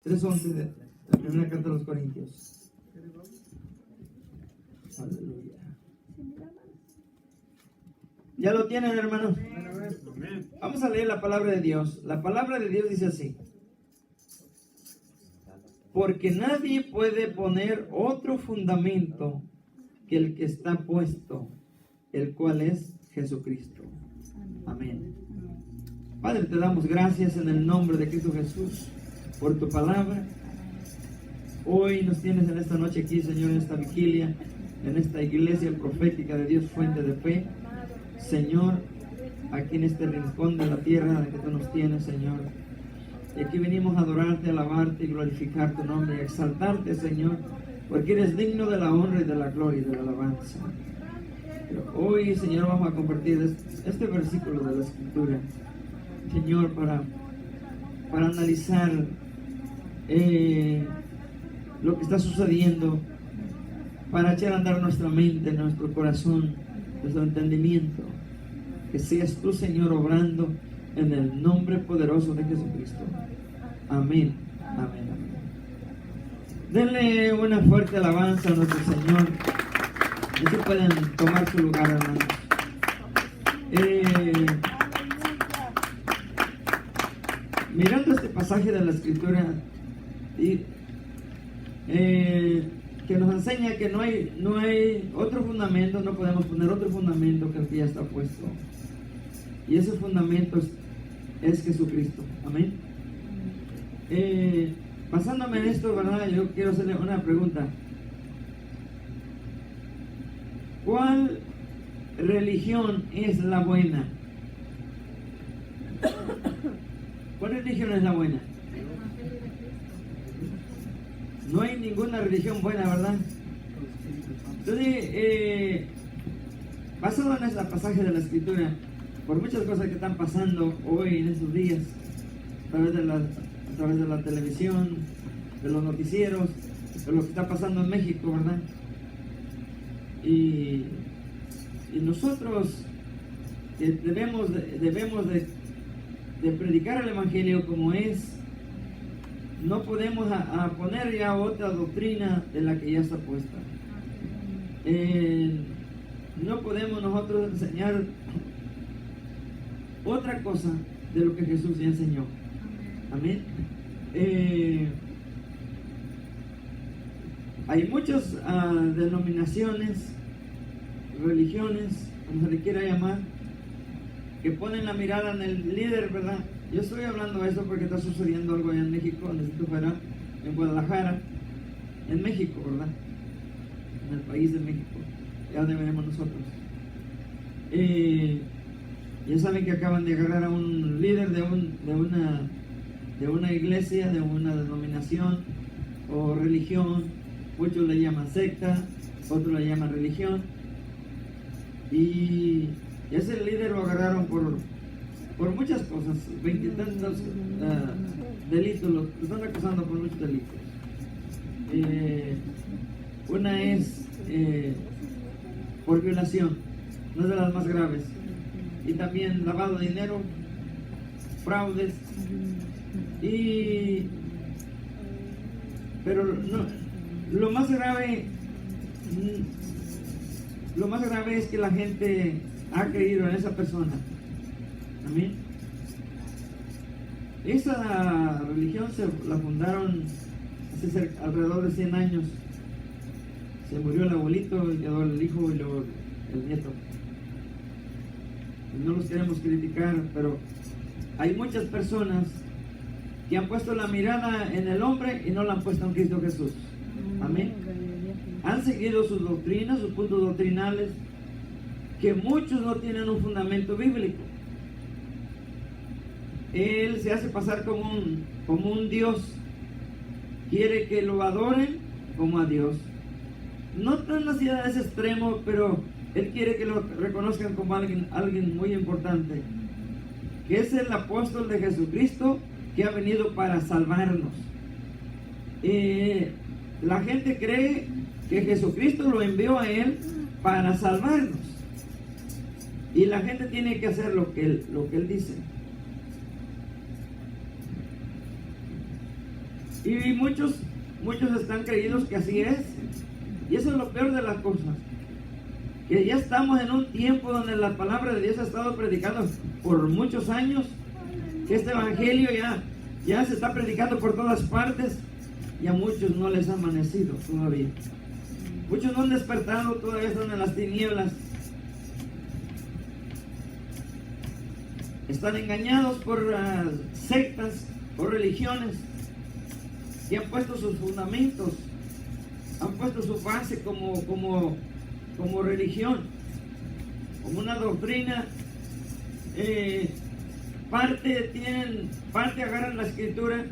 3:11 de la primera carta de los Corintios. Aleluya. ¿Ya lo tienen, hermanos? Vamos a leer la palabra de Dios. La palabra de Dios dice así: porque nadie puede poner otro fundamento que el que está puesto, el cual es Jesucristo. Amén. Padre, te damos gracias en el nombre de Cristo Jesús por tu palabra. Hoy nos tienes en esta noche aquí, Señor, en esta vigilia, en esta iglesia profética de Dios, fuente de fe. Señor, aquí en este rincón de la tierra que tú nos tienes, Señor. Y aquí venimos a adorarte, alabarte y glorificar tu nombre y exaltarte, Señor, porque eres digno de la honra y de la gloria y de la alabanza. Pero hoy, Señor, vamos a compartir este versículo de la Escritura, Señor, para analizar lo que está sucediendo, para echar a andar nuestra mente, nuestro corazón, nuestro entendimiento. Que seas tú, Señor, obrando en el nombre poderoso de Jesucristo. Amén. Amén. Amén. Denle una fuerte alabanza a nuestro Señor. Y si pueden tomar su lugar, hermanos. Mirando este pasaje de la Escritura y que nos enseña que no hay otro fundamento, no podemos poner otro fundamento que el que ya está puesto. Y ese fundamento es Jesucristo. Amén. Basándome en esto, ¿verdad? Yo quiero hacerle una pregunta. ¿Cuál religión es la buena? ¿Cuál religión es la buena? No hay ninguna religión buena, ¿verdad? Entonces, basado en este pasaje de la Escritura, por muchas cosas que están pasando hoy en estos días, a través de la televisión, de los noticieros, de lo que está pasando en México, ¿verdad? Y nosotros debemos de predicar el Evangelio como es. No podemos a poner ya otra doctrina de la que ya está puesta. No podemos nosotros enseñar otra cosa de lo que Jesús ya enseñó. Amén. Hay muchas denominaciones, religiones, como se le quiera llamar, que ponen la mirada en el líder, ¿verdad? Yo estoy hablando de eso porque está sucediendo algo allá en México, donde esto fuera, en Guadalajara, en México, ¿verdad? En el país de México, ya donde venimos nosotros. Ya saben que acaban de agarrar a un líder de una iglesia, de una denominación o religión. Muchos le llaman secta, otros le llaman religión. Y ese líder lo agarraron por muchas cosas, 20 y tantos delitos, lo están acusando por muchos delitos. Una es por violación, una de las más graves, y también lavado de dinero, fraudes, pero no, lo más grave es que la gente ha creído en esa persona. Amén. Esa religión la fundaron hace alrededor de 100 años. Se murió el abuelito y quedó el hijo y luego el nieto. Y no los queremos criticar, pero hay muchas personas que han puesto la mirada en el hombre y no la han puesto en Cristo Jesús. Amén. Han seguido sus doctrinas, sus puntos doctrinales, que muchos no tienen un fundamento bíblico. Él se hace pasar como un Dios. Quiere que lo adoren como a Dios. No tan hacia ese extremo, pero él quiere que lo reconozcan como alguien muy importante, que es el apóstol de Jesucristo, que ha venido para salvarnos. La gente cree que Jesucristo lo envió a él para salvarnos. Y la gente tiene que hacer lo que él dice. Y muchos están creídos que así es. Y eso es lo peor de las cosas. Que ya estamos en un tiempo donde la palabra de Dios ha estado predicando por muchos años. Que este evangelio ya se está predicando por todas partes. Y a muchos no les ha amanecido todavía. Muchos no han despertado, todavía están en las tinieblas. Están engañados por sectas, por religiones, que han puesto sus fundamentos, han puesto su base como religión, como una doctrina. Parte agarran la escritura,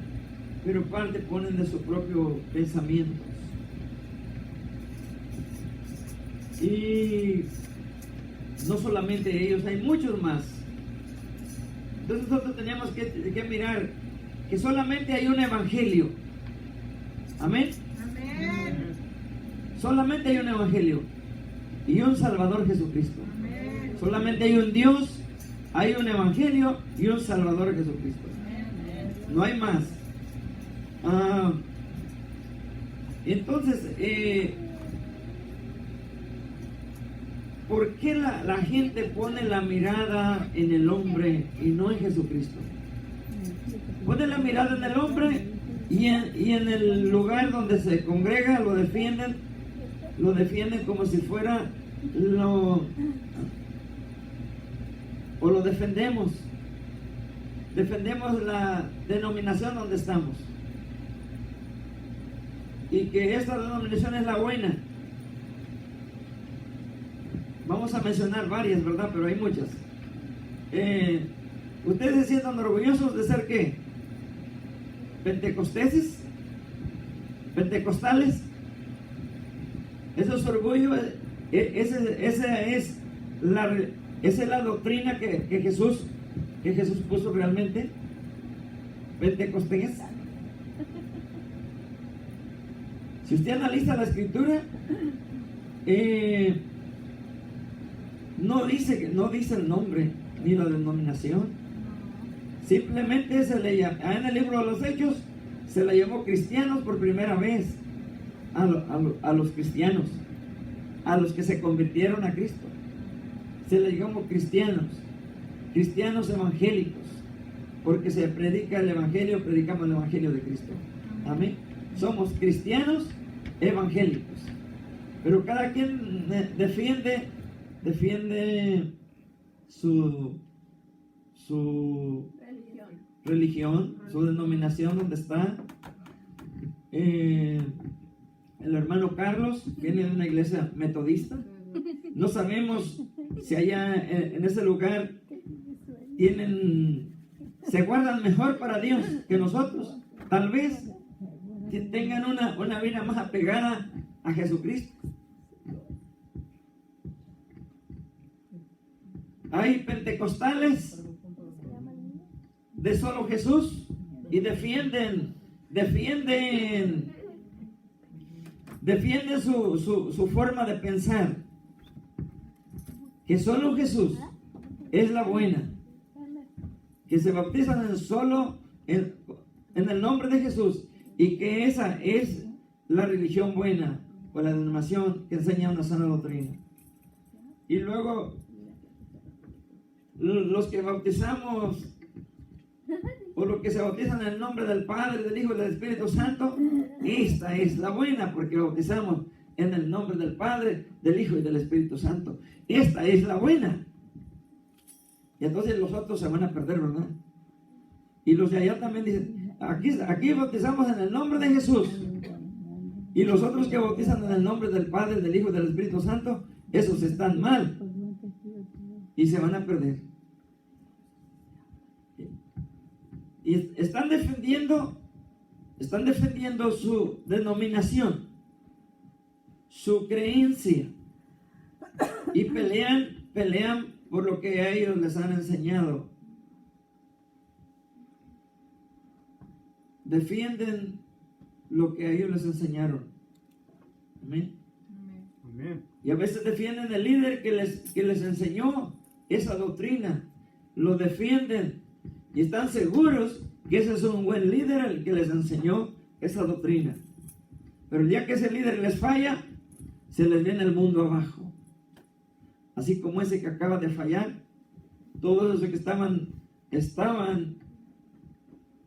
pero parte ponen de su propio pensamiento. Y no solamente ellos, hay muchos más. Entonces nosotros tenemos que mirar que solamente hay un evangelio. Amén. Amén. Solamente hay un evangelio y un Salvador Jesucristo. Amén. Solamente hay un Dios, hay un evangelio y un Salvador Jesucristo. Amén. No hay más. Entonces, ¿por qué la gente pone la mirada en el hombre y no en Jesucristo? Pone la mirada en el hombre y en el lugar donde se congrega lo defienden como si fuera o lo defendemos la denominación donde estamos, y que esta denominación es la buena. Vamos a mencionar varias, ¿verdad? Pero hay muchas. ¿Ustedes se sienten orgullosos de ser qué? ¿Pentecosteses? ¿Pentecostales? Eso es orgullo. Esa es la doctrina que Jesús puso realmente. Pentecostés. Si usted analiza la escritura, no dice el nombre ni la denominación. Simplemente en el libro de los Hechos se le llamó cristianos por primera vez a los cristianos, a los que se convirtieron a Cristo. Se le llamó cristianos evangélicos, porque se predica el evangelio, predicamos el evangelio de Cristo. Amén. Somos cristianos evangélicos, pero cada quien defiende su religión, su denominación donde está. El hermano Carlos viene de una iglesia metodista. No sabemos si allá en ese lugar se guardan mejor para Dios que nosotros. Tal vez que tengan una vida más apegada a Jesucristo. Hay pentecostales de solo Jesús y defienden su forma de pensar, que solo Jesús es la buena, que se bautizan en el nombre de Jesús, y que esa es la religión buena o la denominación que enseña una sana doctrina. Y luego los que bautizamos, o los que se bautizan en el nombre del Padre, del Hijo y del Espíritu Santo, esta es la buena, porque bautizamos en el nombre del Padre, del Hijo y del Espíritu Santo. Esta es la buena. Y entonces los otros se van a perder, ¿verdad? Y los de allá también dicen, aquí bautizamos en el nombre de Jesús. Y los otros que bautizan en el nombre del Padre, del Hijo y del Espíritu Santo, esos están mal y se van a perder. Y están defendiendo su denominación, su creencia, y pelean por lo que a ellos les han enseñado. Defienden lo que a ellos les enseñaron. Amén. Amén. Y a veces defienden el líder que les enseñó esa doctrina. Lo defienden y están seguros que ese es un buen líder, el que les enseñó esa doctrina. Pero el día que ese líder les falla, se les viene el mundo abajo. Así como ese que acaba de fallar, todos esos que estaban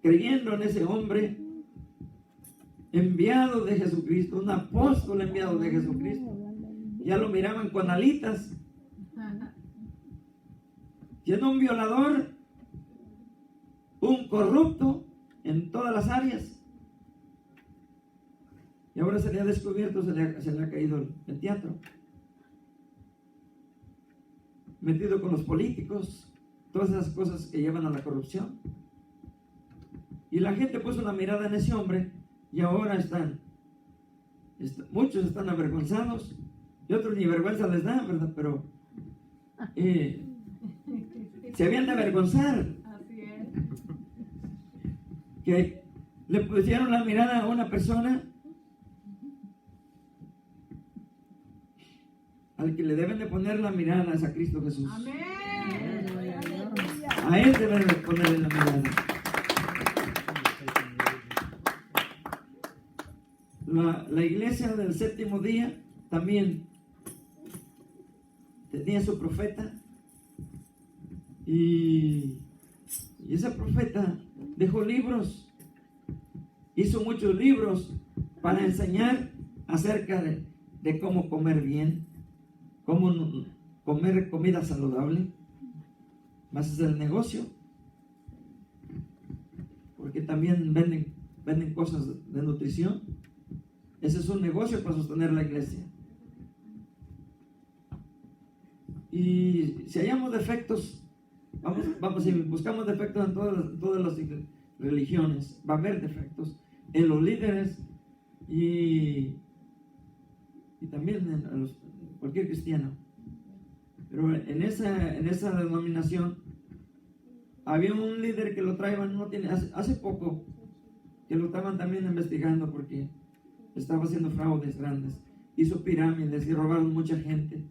creyendo en ese hombre enviado de Jesucristo, un apóstol enviado de Jesucristo, ya lo miraban con alitas, siendo un violador, un corrupto en todas las áreas. Y ahora se le ha descubierto, se le ha caído el teatro. Metido con los políticos, todas esas cosas que llevan a la corrupción. Y la gente puso una mirada en ese hombre y ahora muchos están avergonzados y otros ni vergüenza les da, ¿verdad? Pero se habían de avergonzar. Así es. Que le pusieron la mirada a una persona al que le deben de poner la mirada es a Cristo Jesús. Amén. A Él deben de ponerle la mirada. La iglesia del séptimo día también tenía su profeta y ese profeta dejó libros, hizo muchos libros para enseñar acerca de cómo comer bien, cómo comer comida saludable. Vas a hacer el negocio, porque también venden cosas de nutrición. Ese es un negocio para sostener la iglesia. Y si hallamos defectos, vamos y buscamos defectos en todas las religiones, va a haber defectos en los líderes y también en cualquier cristiano. Pero en esa denominación había un líder que lo traían, hace poco, que lo estaban también investigando porque estaba haciendo fraudes grandes, hizo pirámides y robaron mucha gente.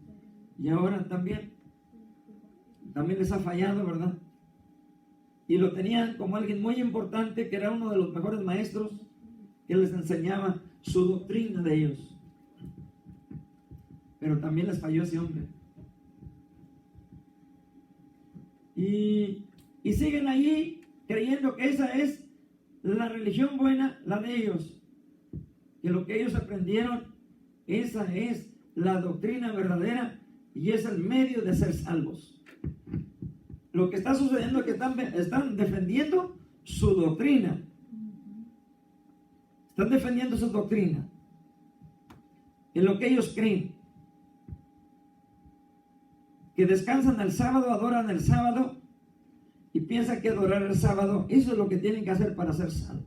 Y ahora también les ha fallado, ¿verdad? Y lo tenían como alguien muy importante, que era uno de los mejores maestros, que les enseñaba su doctrina de ellos. Pero también les falló ese hombre. Y siguen allí creyendo que esa es la religión buena, la de ellos. Que lo que ellos aprendieron, esa es la doctrina verdadera y es el medio de ser salvos. Lo que está sucediendo es que están defendiendo su doctrina. Están defendiendo su doctrina. En lo que ellos creen. Que descansan el sábado, adoran el sábado y piensan que adorar el sábado, eso es lo que tienen que hacer para ser salvos.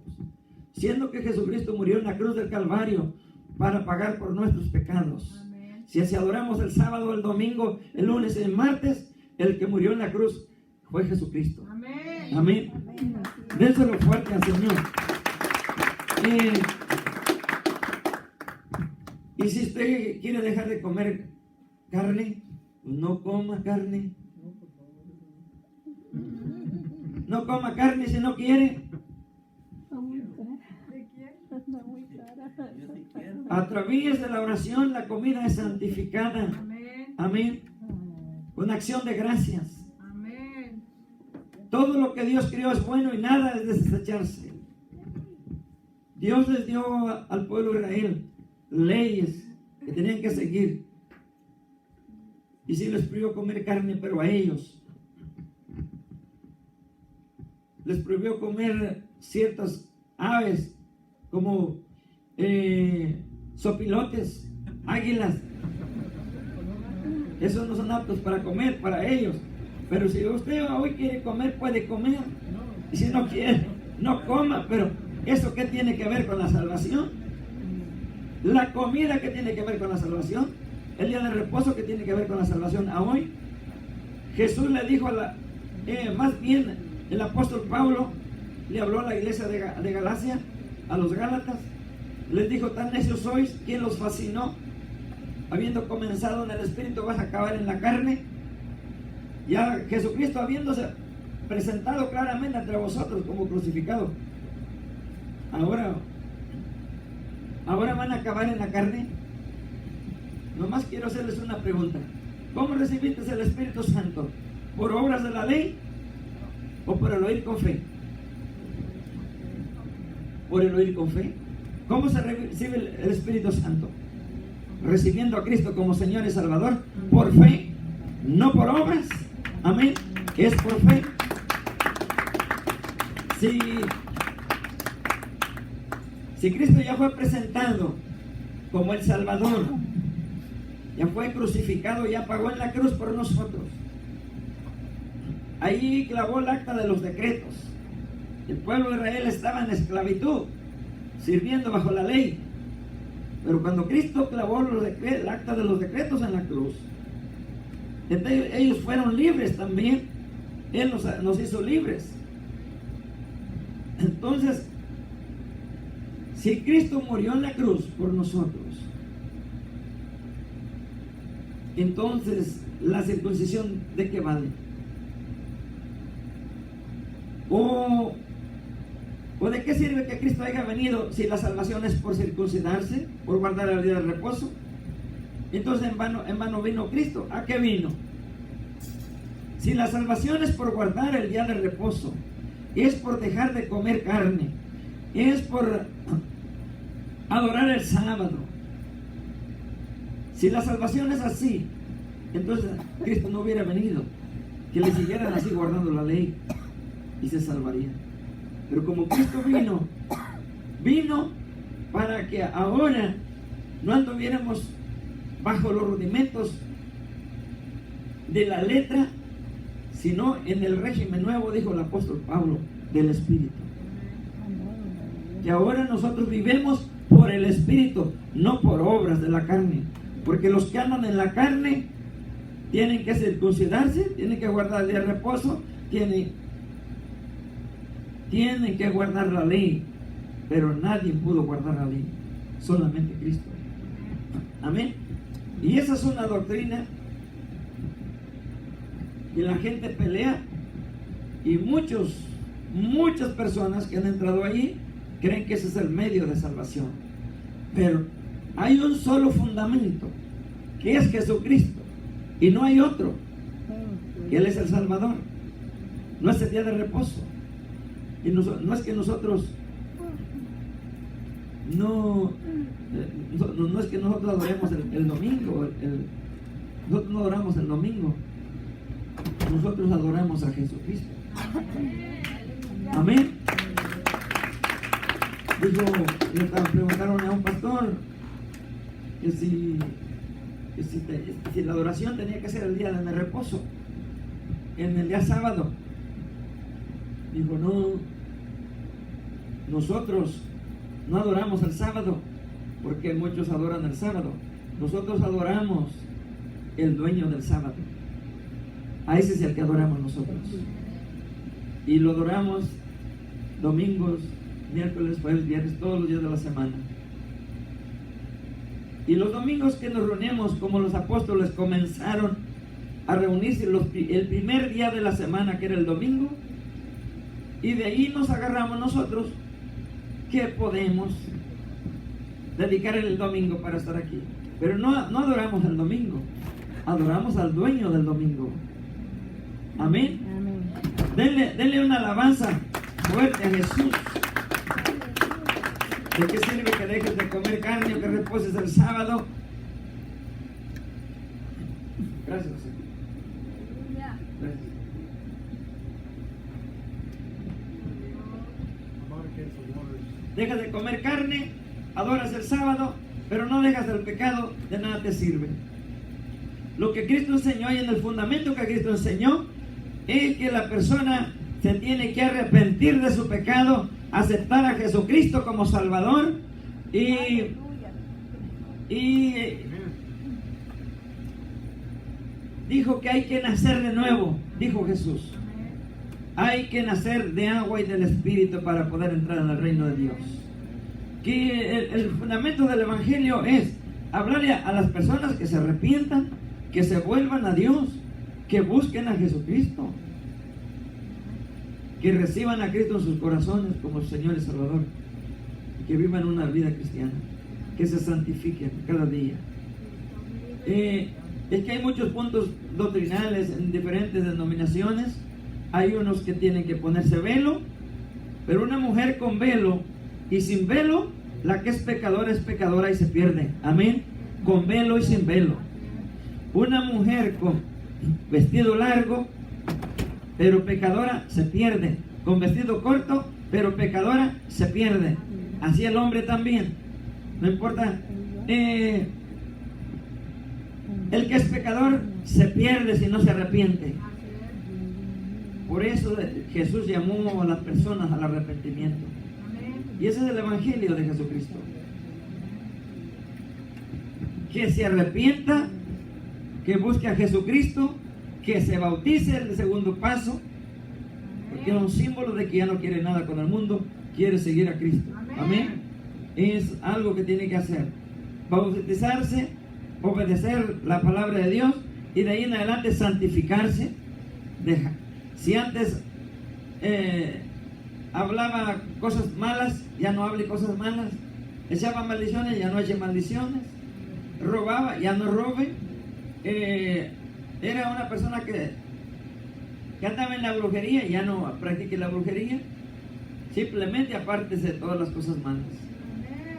Siendo que Jesucristo murió en la cruz del Calvario para pagar por nuestros pecados. Amén. Si así adoramos el sábado, el domingo, el lunes, el martes, el que murió en la cruz fue Jesucristo. Amén. Amén. Déselo fuerte al Señor. Y si usted quiere dejar de comer carne, no coma carne. No coma carne si no quiere. A través de la oración la comida es santificada. Amén. Amén. Una acción de gracias. Amén. Todo lo que Dios creó es bueno y nada es desecharse. Dios les dio al pueblo de Israel leyes que tenían que seguir. Y sí les prohibió comer carne, pero a ellos les prohibió comer ciertas aves como sopilotes, águilas. Esos no son aptos para comer para ellos. Pero si usted hoy quiere comer, puede comer. Y si no quiere, no coma. Pero ¿eso qué tiene que ver con la salvación? La comida, ¿qué tiene que ver con la salvación? El día de reposo, ¿qué tiene que ver con la salvación a hoy? Jesús le dijo más bien el apóstol Pablo le habló a la iglesia de Galacia, a los Gálatas, les dijo: tan necios sois, ¿quién los fascinó? Habiendo comenzado en el espíritu, vas a acabar en la carne. Ya Jesucristo habiéndose presentado claramente entre vosotros como crucificado, ahora ahora van a acabar en la carne. Nomás quiero hacerles una pregunta. ¿Cómo recibiste el Espíritu Santo? ¿Por obras de la ley o por el oír con fe? Por el oír con fe. ¿Cómo se recibe el Espíritu Santo? Recibiendo a Cristo como Señor y Salvador, por fe, no por obras. Amén. Es por fe. Si Cristo ya fue presentado como el Salvador, ya fue crucificado, ya pagó en la cruz por nosotros, ahí clavó el acta de los decretos. El pueblo de Israel estaba en esclavitud, sirviendo bajo la ley. Pero cuando Cristo clavó el acta de los decretos en la cruz, entonces ellos fueron libres también. Él nos hizo libres. Entonces, si Cristo murió en la cruz por nosotros, entonces la circuncisión, ¿de qué vale? ¿O de qué sirve que Cristo haya venido si la salvación es por circuncidarse, por guardar el día de reposo? Entonces en vano vino Cristo. ¿A qué vino? Si la salvación es por guardar el día de reposo, es por dejar de comer carne, es por adorar el sábado. Si la salvación es así, entonces Cristo no hubiera venido, que le siguieran así guardando la ley y se salvaría. Pero como Cristo vino para que ahora no anduviéramos bajo los rudimentos de la letra, sino en el régimen nuevo, dijo el apóstol Pablo, del Espíritu. Que ahora nosotros vivemos por el Espíritu, no por obras de la carne. Porque los que andan en la carne tienen que circuncidarse, tienen que guardar el día de reposo, tienen que guardar la ley. Pero nadie pudo guardar la ley, solamente Cristo. Amén. Y esa es una doctrina y la gente pelea, y muchas personas que han entrado ahí creen que ese es el medio de salvación. Pero hay un solo fundamento, que es Jesucristo, y no hay otro, que Él es el Salvador. No es el día de reposo, y no es que nosotros no es que nosotros adoremos el domingo. Nosotros no adoramos el domingo, nosotros adoramos a Jesucristo. Amén. Le preguntaron a un pastor que si la adoración tenía que ser el día de reposo, en el día sábado. Dijo, no, nosotros no adoramos el sábado, porque muchos adoran el sábado. Nosotros adoramos el dueño del sábado. A ese es el que adoramos nosotros. Y lo adoramos domingos, miércoles, jueves, viernes, todos los días de la semana. Y los domingos que nos reunimos, como los apóstoles comenzaron a reunirse el primer día de la semana, que era el domingo, y de ahí nos agarramos nosotros, que podemos dedicar el domingo para estar aquí. Pero no adoramos el domingo, adoramos al dueño del domingo. Amén. Denle una alabanza fuerte a Jesús. ¿De qué sirve que dejes de comer carne o que reposes el sábado? Gracias, Señor. Gracias. Dejas de comer carne, adoras el sábado, pero no dejas el pecado, de nada te sirve. Lo que Cristo enseñó, y en el fundamento que Cristo enseñó, es que la persona se tiene que arrepentir de su pecado, aceptar a Jesucristo como Salvador y dijo que hay que nacer de nuevo, dijo Jesús. Hay que nacer de agua y del Espíritu para poder entrar en el reino de Dios. Que el fundamento del Evangelio es hablarle a las personas que se arrepientan, que se vuelvan a Dios, que busquen a Jesucristo, que reciban a Cristo en sus corazones como Señor y Salvador, y que vivan una vida cristiana. que se santifiquen cada día. Es que hay muchos puntos doctrinales en diferentes denominaciones. Hay unos que tienen que ponerse velo, pero una mujer con velo y sin velo, la que es pecadora y se pierde. Amén. Con velo y sin velo. Una mujer con vestido largo, pero pecadora, se pierde. Con vestido corto, pero pecadora, se pierde. Así el hombre también. No importa. El que es pecador se pierde si no se arrepiente. Por eso Jesús llamó a las personas al arrepentimiento. Y ese es el evangelio de Jesucristo. Que se arrepienta, que busque a Jesucristo, que se bautice, el segundo paso, porque es un símbolo de que ya no quiere nada con el mundo, quiere seguir a Cristo. Amén. Es algo que tiene que hacer. Bautizarse, obedecer la palabra de Dios y de ahí en adelante santificarse. Si antes hablaba cosas malas, ya no hable cosas malas. Echaba maldiciones, ya no eche maldiciones. Robaba, ya no robe. Era una persona que andaba en la brujería, ya no practique la brujería. Simplemente apártese de todas las cosas malas.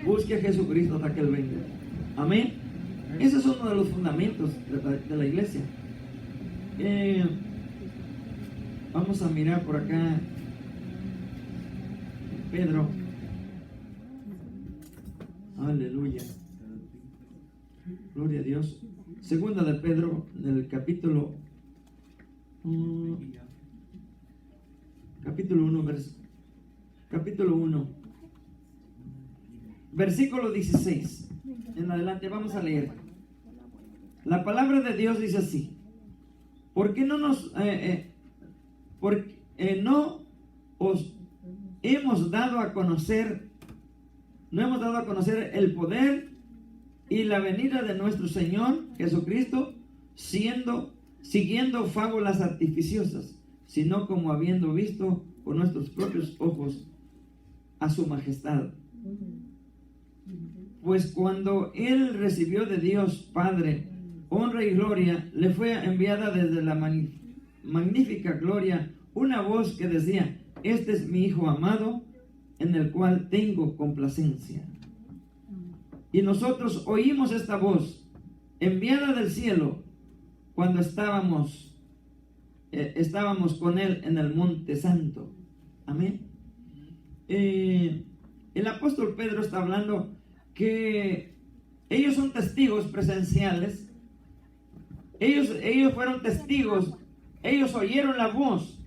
Busque a Jesucristo hasta que Él venga. Amén. Ese es uno de los fundamentos de la iglesia. Vamos a mirar por acá Pedro. Aleluya. Gloria a Dios. Segunda de Pedro, en el capítulo 1, versículo 16. En adelante vamos a leer. La palabra de Dios dice así: ¿por qué no os hemos dado a conocer, no hemos dado a conocer el poder y la venida de nuestro Señor Jesucristo, siguiendo fábulas artificiosas, sino como habiendo visto con nuestros propios ojos a su majestad? Pues cuando Él recibió de Dios Padre honra y gloria, le fue enviada desde la magnífica gloria una voz que decía: este es mi Hijo amado, en el cual tengo complacencia. Y nosotros oímos esta voz enviada del cielo cuando estábamos con Él en el monte santo. Amén. El apóstol Pedro está hablando que ellos son testigos presenciales. Ellos fueron testigos. Ellos oyeron la voz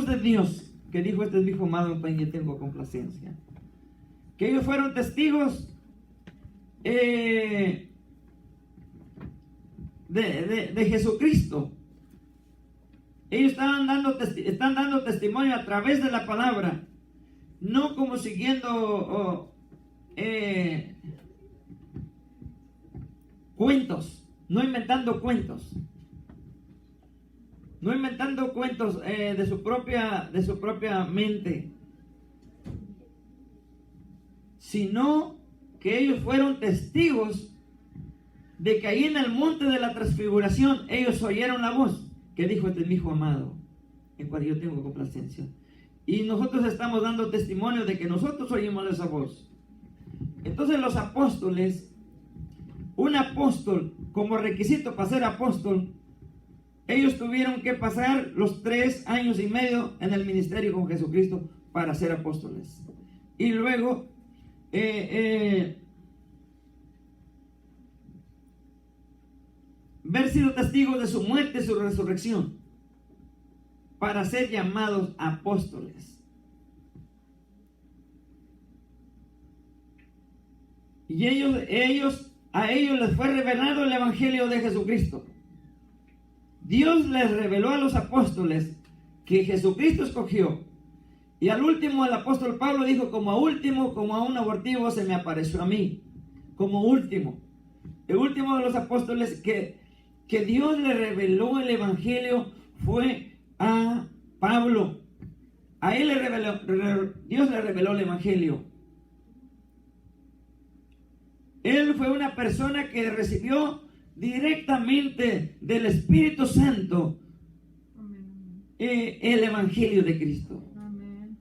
de Dios que dijo: este es mi Hijo amado, en quien tengo complacencia. Que ellos fueron testigos de Jesucristo. Ellos están dando testimonio a través de la palabra, no como siguiendo cuentos, no inventando cuentos. No inventando cuentos de su propia mente, sino que ellos fueron testigos de que ahí en el monte de la transfiguración ellos oyeron la voz que dijo: este es mi Hijo amado, en cual yo tengo complacencia. Y nosotros estamos dando testimonio de que nosotros oímos esa voz. Entonces los apóstoles, un apóstol como requisito para ser apóstol, ellos tuvieron que pasar los 3 años y medio en el ministerio con Jesucristo para ser apóstoles. Y luego haber sido testigos de su muerte y su resurrección para ser llamados apóstoles. Y a ellos les fue revelado el evangelio de Jesucristo. Dios les reveló a los apóstoles que Jesucristo escogió. Y al último, el apóstol Pablo dijo: como a un abortivo se me apareció a mí. Como último. El último de los apóstoles que Dios le reveló el evangelio fue a Pablo. A él Dios le reveló el evangelio. Él fue una persona que recibió directamente del Espíritu Santo el Evangelio de Cristo. Amén.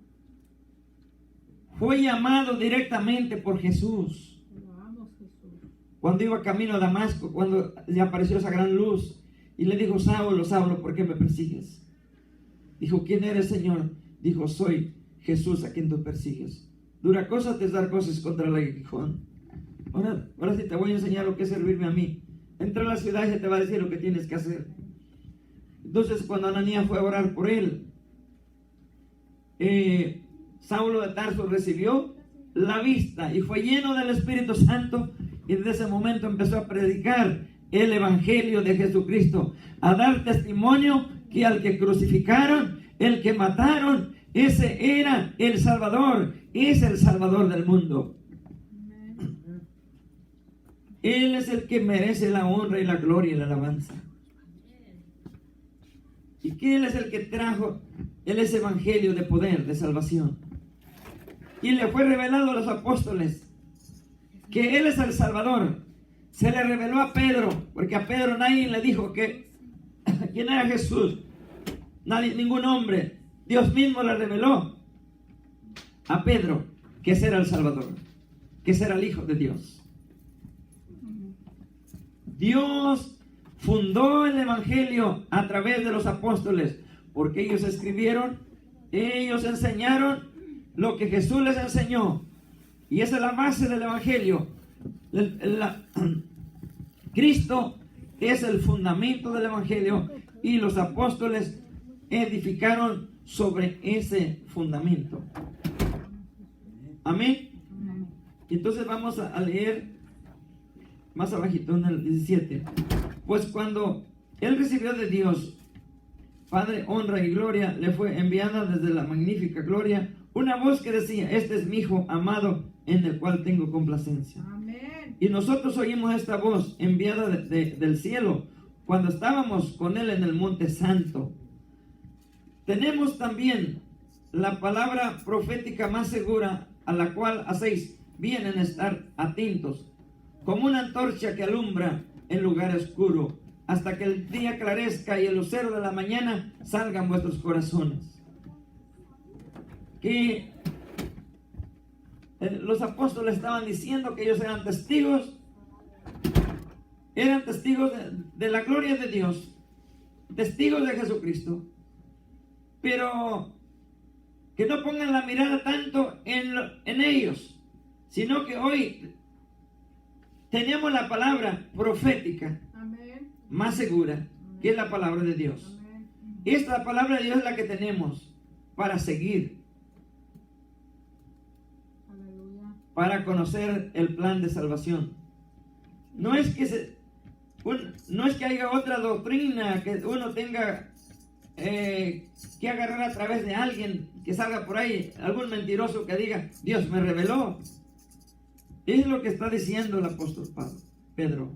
Fue llamado directamente por Jesús. Vamos, Jesús. Cuando iba camino a Damasco, cuando le apareció esa gran luz y le dijo: Saulo, Saulo, ¿por qué me persigues? Dijo: ¿quién eres, Señor? Dijo: soy Jesús a quien tú persigues. Dura cosa te es dar cosas contra el aguijón. Ahora sí te voy a enseñar lo que es servirme a mí. Entra a la ciudad y se te va a decir lo que tienes que hacer. Entonces, cuando Ananías fue a orar por él, Saulo de Tarso recibió la vista y fue lleno del Espíritu Santo, y desde ese momento empezó a predicar el Evangelio de Jesucristo, a dar testimonio que al que crucificaron, el que mataron, ese era el Salvador, es el Salvador del mundo. Él es el que merece la honra y la gloria y la alabanza. Y que Él es el que trajo ese evangelio de poder, de salvación. Y le fue revelado a los apóstoles que Él es el Salvador. Se le reveló a Pedro, porque a Pedro nadie le dijo que quién era Jesús. Nadie, ningún hombre. Dios mismo le reveló a Pedro que ese era el Salvador, que ese era el Hijo de Dios. Dios fundó el Evangelio a través de los apóstoles, porque ellos escribieron, ellos enseñaron lo que Jesús les enseñó, y esa es la base del Evangelio. Cristo es el fundamento del Evangelio, y los apóstoles edificaron sobre ese fundamento. Amén. Entonces vamos a leer más abajito en el 17. Pues cuando él recibió de Dios, Padre, honra y gloria, le fue enviada desde la magnífica gloria una voz que decía: este es mi Hijo amado, en el cual tengo complacencia. Amén. Y nosotros oímos esta voz enviada del cielo cuando estábamos con él en el monte santo. Tenemos también la palabra profética más segura, a la cual hacéis bien en estar atentos, como una antorcha que alumbra en lugar oscuro, hasta que el día aclarezca y el lucero de la mañana salga en vuestros corazones. Que los apóstoles estaban diciendo que ellos eran testigos de la gloria de Dios, testigos de Jesucristo, pero que no pongan la mirada tanto en ellos, sino que hoy tenemos la palabra profética Amén. más segura, que es la palabra de Dios. Amén. Esta palabra de Dios es la que tenemos para seguir, Aleluya. para conocer el plan de salvación. No es que no es que haya otra doctrina que uno tenga que agarrar a través de alguien que salga por ahí, algún mentiroso que diga: Dios me reveló. Es lo que está diciendo el apóstol Pedro.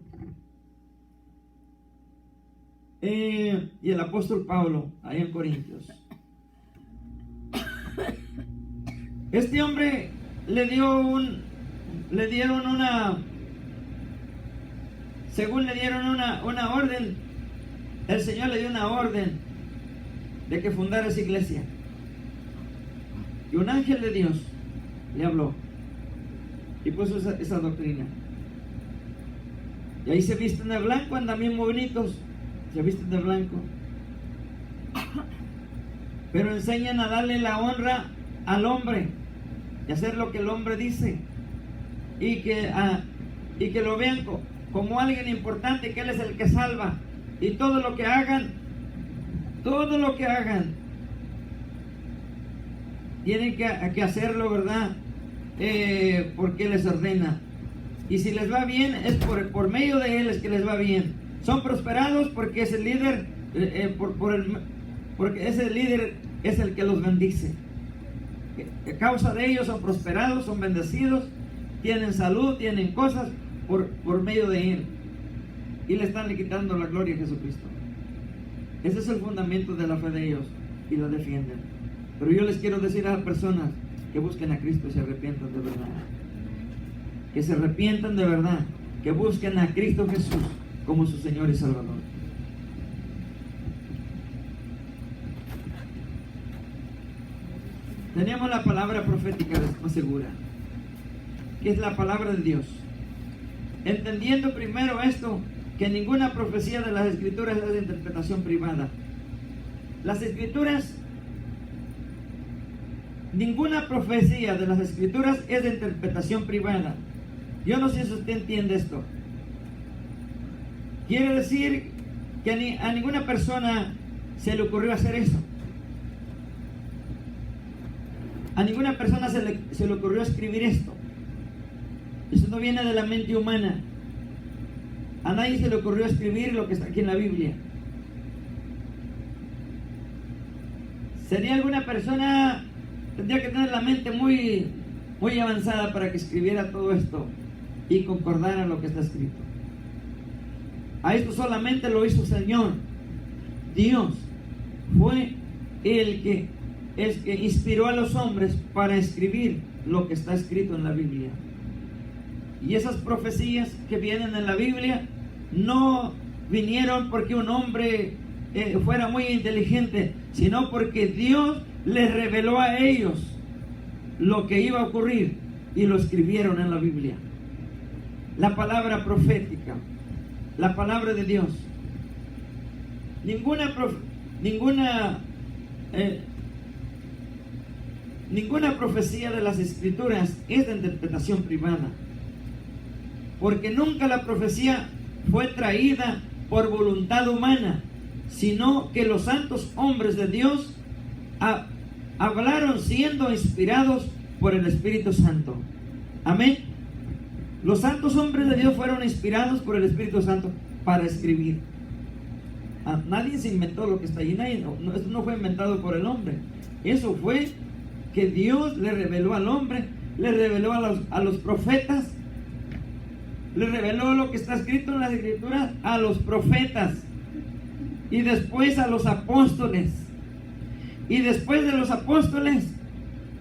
Y el apóstol Pablo, ahí en Corintios. Este hombre le dieron una orden. El Señor le dio una orden de que fundara esa iglesia. Y un ángel de Dios le habló y puso esa doctrina. Y ahí se visten de blanco, andan bien bonitos, se visten de blanco, pero enseñan a darle la honra al hombre y hacer lo que el hombre dice, y que lo vean como alguien importante, que él es el que salva, y todo lo que hagan tienen que hacerlo, ¿verdad? Porque Él les ordena. Y si les va bien, es por medio de Él es que les va bien. Son prosperados porque ese líder, porque ese líder es el que los bendice. A causa de ellos son prosperados, son bendecidos, tienen salud, tienen cosas por medio de Él. Y le están quitando la gloria a Jesucristo. Ese es el fundamento de la fe de ellos, y la defienden. Pero yo les quiero decir a las personas que busquen a Cristo y se arrepientan de verdad, que se arrepientan de verdad, que busquen a Cristo Jesús como su Señor y Salvador. Tenemos la palabra profética más segura, que es la palabra de Dios. Entendiendo primero esto, que ninguna profecía de las Escrituras es de interpretación privada. Las Escrituras, ninguna profecía de las Escrituras es de interpretación privada. Yo no sé si usted entiende esto. Quiere decir que a ninguna persona se le ocurrió hacer eso. A ninguna persona se le ocurrió escribir esto. Eso no viene de la mente humana. A nadie se le ocurrió escribir lo que está aquí en la Biblia. Sería alguna persona, tendría que tener la mente muy avanzada para que escribiera todo esto y concordara lo que está escrito. A esto solamente lo hizo el Señor. Dios fue el que inspiró a los hombres para escribir lo que está escrito en la Biblia. Y esas profecías que vienen en la Biblia no vinieron porque un hombre fuera muy inteligente, sino porque Dios les reveló a ellos lo que iba a ocurrir y lo escribieron en la Biblia. La palabra profética, la palabra de Dios. Ninguna profecía de las Escrituras es de interpretación privada, porque nunca la profecía fue traída por voluntad humana, sino que los santos hombres de Dios hablaron siendo inspirados por el Espíritu Santo. Amén. Los santos hombres de Dios fueron inspirados por el Espíritu Santo para escribir. Nadie se inventó lo que está ahí. Esto no fue inventado por el hombre. Eso fue que Dios le reveló al hombre, le reveló a los profetas, le reveló lo que está escrito en las Escrituras a los profetas, y después a los apóstoles, y después de los apóstoles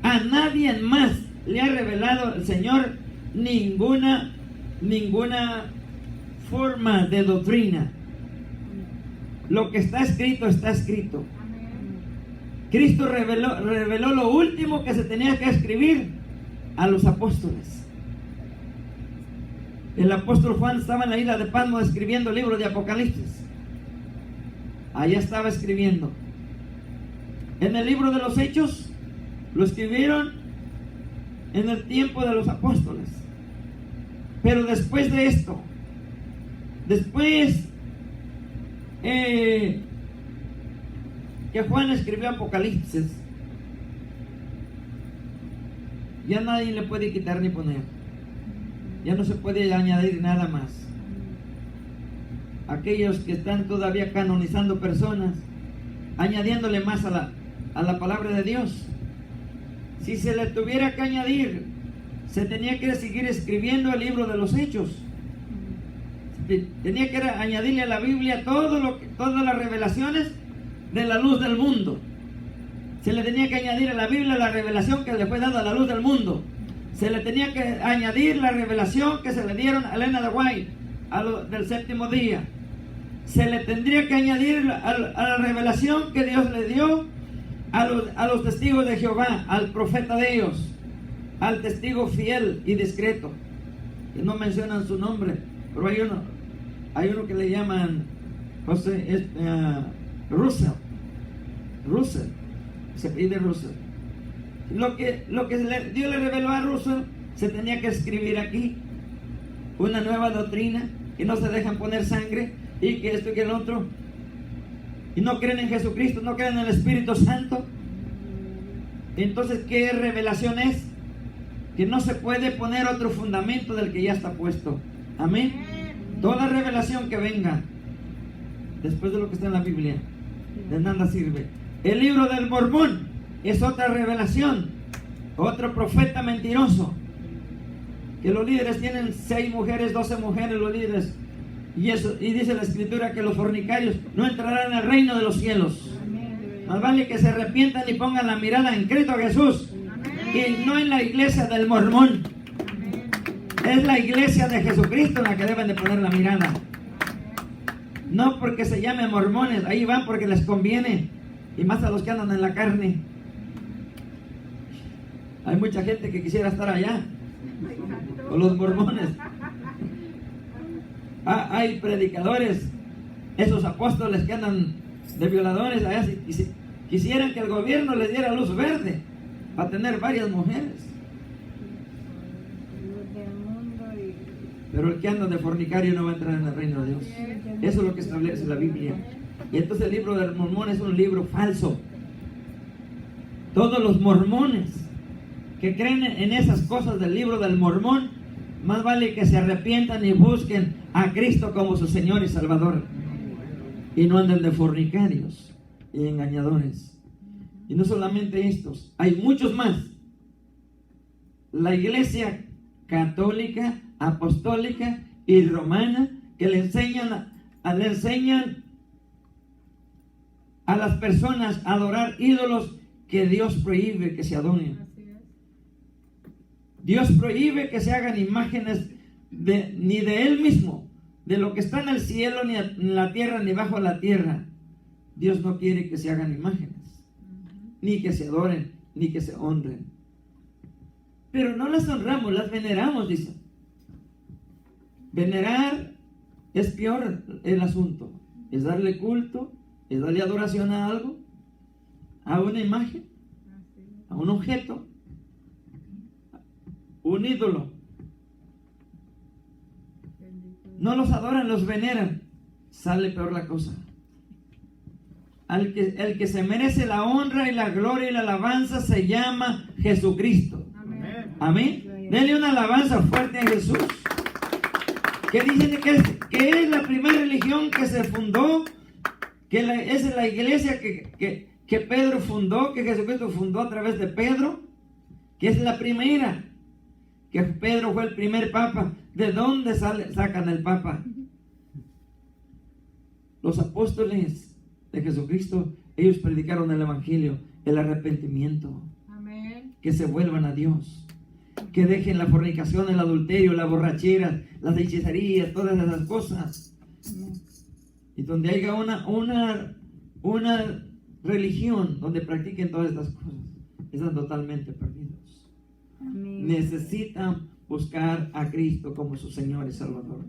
a nadie más le ha revelado el Señor ninguna forma de doctrina. Lo que está escrito está escrito. Cristo reveló lo último que se tenía que escribir a los apóstoles. El apóstol Juan estaba en la isla de Patmos escribiendo el libro de Apocalipsis. Allá estaba escribiendo. En el libro de los Hechos lo escribieron en el tiempo de los apóstoles. Pero después de esto, después que Juan escribió Apocalipsis, ya nadie le puede quitar ni poner. Ya no se puede añadir nada más. Aquellos que están todavía canonizando personas, añadiéndole más a la palabra de Dios. Si se le tuviera que añadir, se tenía que seguir escribiendo el libro de los Hechos. Tenía que añadirle a la Biblia todas las revelaciones de la luz del mundo. Se le tenía que añadir a la Biblia la revelación que le fue dada a la luz del mundo. Se le tenía que añadir la revelación que se le dieron a Elena de White del séptimo día. Se le tendría que añadir a la revelación que Dios le dio a los testigos de Jehová, al profeta de ellos, al testigo fiel y discreto, que no mencionan su nombre, pero hay uno que le llaman Russell, se pide Russell. Lo que Dios le reveló a Russell se tenía que escribir aquí. Una nueva doctrina, que no se dejan poner sangre, y que esto y que el otro, y no creen en Jesucristo, no creen en el Espíritu Santo. Entonces, ¿qué revelación es? Que no se puede poner otro fundamento del que ya está puesto. Amén. Toda revelación que venga después de lo que está en la Biblia, de nada sirve. El libro del Mormón es otra revelación, otro profeta mentiroso, que los líderes tienen 6 mujeres, 12 mujeres los líderes, y dice la Escritura que los fornicarios no entrarán al reino de los cielos. Más vale que se arrepientan y pongan la mirada en Cristo Jesús, y no en la iglesia del Mormón. Es la iglesia de Jesucristo en la que deben de poner la mirada. No porque se llame mormones, ahí van porque les conviene. Y más a los que andan en la carne. Hay mucha gente que quisiera estar allá, con los mormones. Hay predicadores, esos apóstoles que andan de violadores allá, quisieran que el gobierno les diera luz verde para tener varias mujeres. Pero el que anda de fornicario no va a entrar en el reino de Dios. Eso es lo que establece la Biblia. Y entonces el libro del Mormón es un libro falso. Todos los mormones que creen en esas cosas del libro del Mormón, más vale que se arrepientan y busquen a Cristo como su Señor y Salvador. Y no anden de fornicarios y engañadores. Y no solamente estos, hay muchos más. La iglesia católica, apostólica y romana que le enseñan a las personas a adorar ídolos que Dios prohíbe que se adoren. Dios prohíbe que se hagan imágenes ni de Él mismo, de lo que está en el cielo, ni en la tierra, ni bajo la tierra. Dios no quiere que se hagan imágenes, ni que se adoren, ni que se honren. Pero no las honramos, las veneramos, dice. Venerar es peor el asunto. Es darle culto, es darle adoración a algo, a una imagen, a un objeto, un ídolo. No los adoran, los veneran. Sale peor la cosa. El que se merece la honra y la gloria y la alabanza se llama Jesucristo. Amén. Denle una alabanza fuerte a Jesús. Que dicen que es la primera religión que se fundó, es la iglesia que Pedro fundó, que Jesucristo fundó a través de Pedro, que es la primera, que Pedro fue el primer papa. ¿De dónde sacan el papa? Los apóstoles de Jesucristo, ellos predicaron el evangelio, el arrepentimiento. Amén. Que se vuelvan a Dios, que dejen la fornicación, el adulterio, la borrachera, las hechicerías, todas esas cosas. Y donde haya una religión donde practiquen todas estas cosas, están totalmente perdidos. Amén. Necesitan buscar a Cristo como su Señor y Salvador.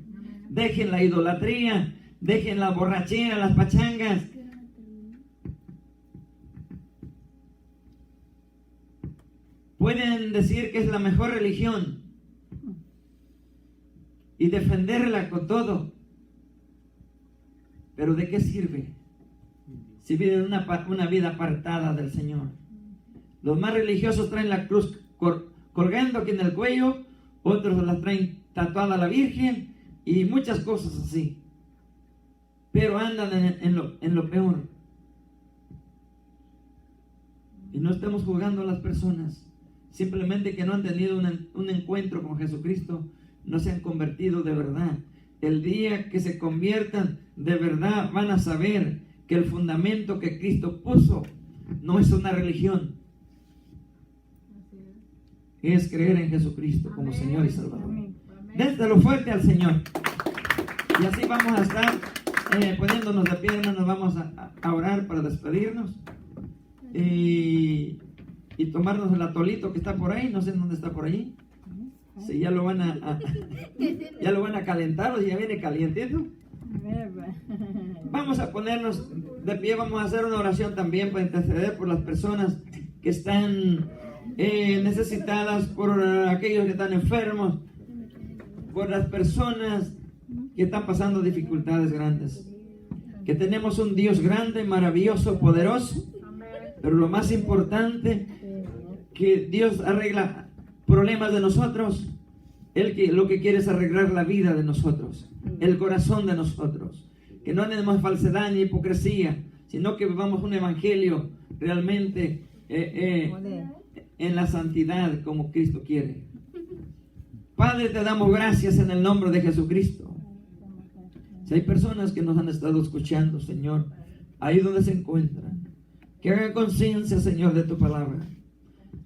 Dejen la idolatría, dejen la borrachera, las pachangas. Pueden decir que es la mejor religión y defenderla con todo. Pero ¿de qué sirve si viven una vida apartada del Señor? Los más religiosos traen la cruz colgando aquí en el cuello, otros la traen tatuada a la Virgen y muchas cosas así. Pero andan en lo peor. Y no estamos juzgando a las personas. Simplemente que no han tenido un encuentro con Jesucristo, no se han convertido de verdad. El día que se conviertan de verdad, van a saber que el fundamento que Cristo puso no es una religión, es creer en Jesucristo como Señor y Salvador. Déselo fuerte al Señor. Y así vamos a estar poniéndonos de pie, hermanos. Vamos a orar para despedirnos. Y tomarnos el atolito que está por ahí, no sé dónde está por allí. Si ya lo van ya lo van a calentar o ya viene calientito. Vamos a ponernos de pie, vamos a hacer una oración también para interceder por las personas que están necesitadas, por aquellos que están enfermos, por las personas que están pasando dificultades grandes. Que tenemos un Dios grande, maravilloso, poderoso, pero lo más importante, que Dios arregla problemas de nosotros. Lo que quiere es arreglar la vida de nosotros, el corazón de nosotros, que no andemos falsedad ni hipocresía, sino que vivamos un evangelio realmente en la santidad como Cristo quiere. Padre, te damos gracias en el nombre de Jesucristo. Si hay personas que nos han estado escuchando, Señor, ahí donde se encuentran, que hagan conciencia, Señor, de tu palabra.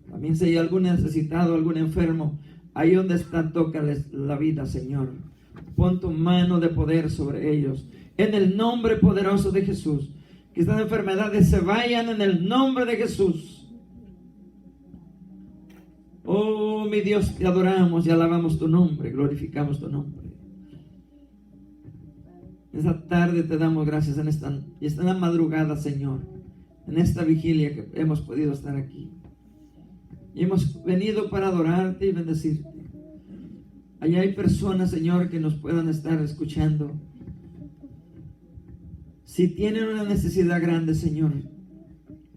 También si hay algún necesitado, algún enfermo, Ahí donde están, tócales la vida, Señor. Pon tu mano de poder sobre ellos. En el nombre poderoso de Jesús. Que estas enfermedades se vayan en el nombre de Jesús. Oh, mi Dios, te adoramos y alabamos tu nombre. Glorificamos tu nombre. Esta tarde te damos gracias en esta madrugada, Señor. En esta vigilia que hemos podido estar aquí. Y hemos venido para adorarte y bendecirte. Allá hay personas, Señor, que nos puedan estar escuchando. Si tienen una necesidad grande, Señor,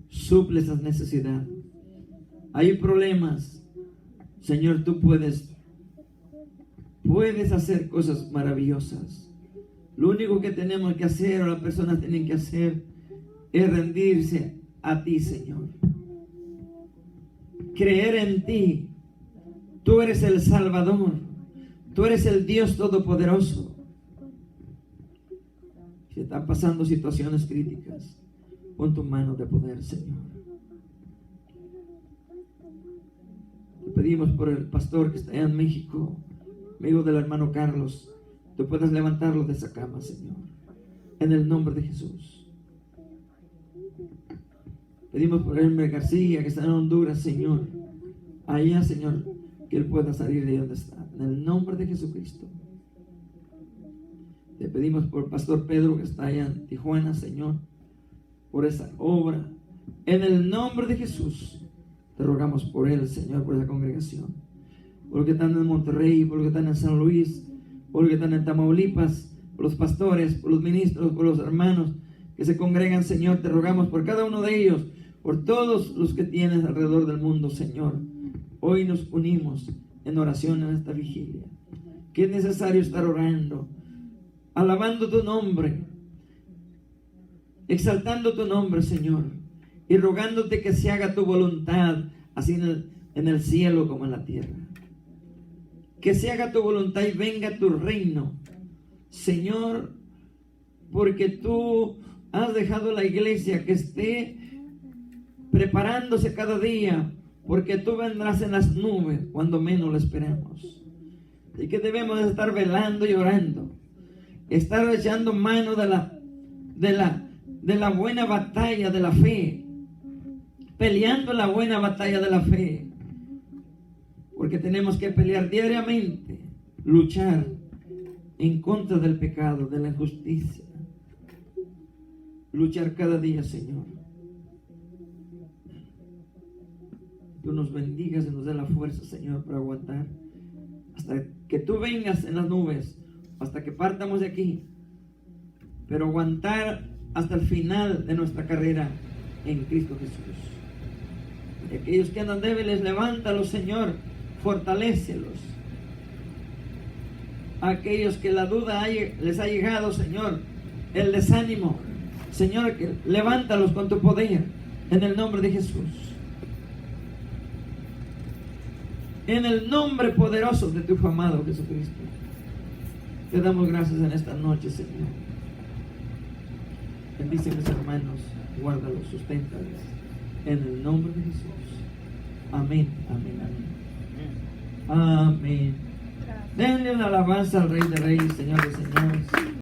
suple esa necesidad. Hay problemas, Señor, tú puedes hacer cosas maravillosas. Lo único que tenemos que hacer, o las personas tienen que hacer, es rendirse a ti, Señor. Creer en ti. Tú eres el Salvador. Tú eres el Dios Todopoderoso. Si están pasando situaciones críticas, pon tu mano de poder, Señor. Te pedimos por el pastor que está allá en México, amigo del hermano Carlos. Tú puedes levantarlo de esa cama, Señor. En el nombre de Jesús. Pedimos por Elmer García, que está en Honduras, Señor. Allá, Señor, que él pueda salir de donde está. En el nombre de Jesucristo. Te pedimos por el pastor Pedro, que está allá en Tijuana, Señor, por esa obra. En el nombre de Jesús, te rogamos por él, Señor, por esa congregación. Por los que están en Monterrey, por los que están en San Luis, por los que están en Tamaulipas, por los pastores, por los ministros, por los hermanos que se congregan, Señor, te rogamos por cada uno de ellos, por todos los que tienes alrededor del mundo, Señor. Hoy nos unimos en oración en esta vigilia. Que es necesario estar orando, alabando tu nombre, exaltando tu nombre, Señor, y rogándote que se haga tu voluntad, así en el cielo como en la tierra. Que se haga tu voluntad y venga tu reino, Señor, porque tú has dejado la iglesia que esté preparándose cada día, porque tú vendrás en las nubes cuando menos lo esperamos. Y que debemos estar velando y orando, estar echando mano de la buena batalla de la fe, peleando la buena batalla de la fe, porque tenemos que pelear diariamente, luchar en contra del pecado, de la injusticia, luchar cada día, Señor. Tú nos bendigas y nos dé la fuerza, Señor, para aguantar hasta que tú vengas en las nubes, hasta que partamos de aquí, pero aguantar hasta el final de nuestra carrera en Cristo Jesús. Y aquellos que andan débiles, levántalos, Señor, fortalécelos. A aquellos que la duda les ha llegado, Señor, el desánimo, Señor, que levántalos con tu poder en el nombre de Jesús. En el nombre poderoso de tu Hijo amado Jesucristo. Te damos gracias en esta noche, Señor. Bendice a mis hermanos, guárdalos, susténtales. En el nombre de Jesús. Amén, amén, amén. Amén. Denle una alabanza al Rey de Reyes, Señor de Señores.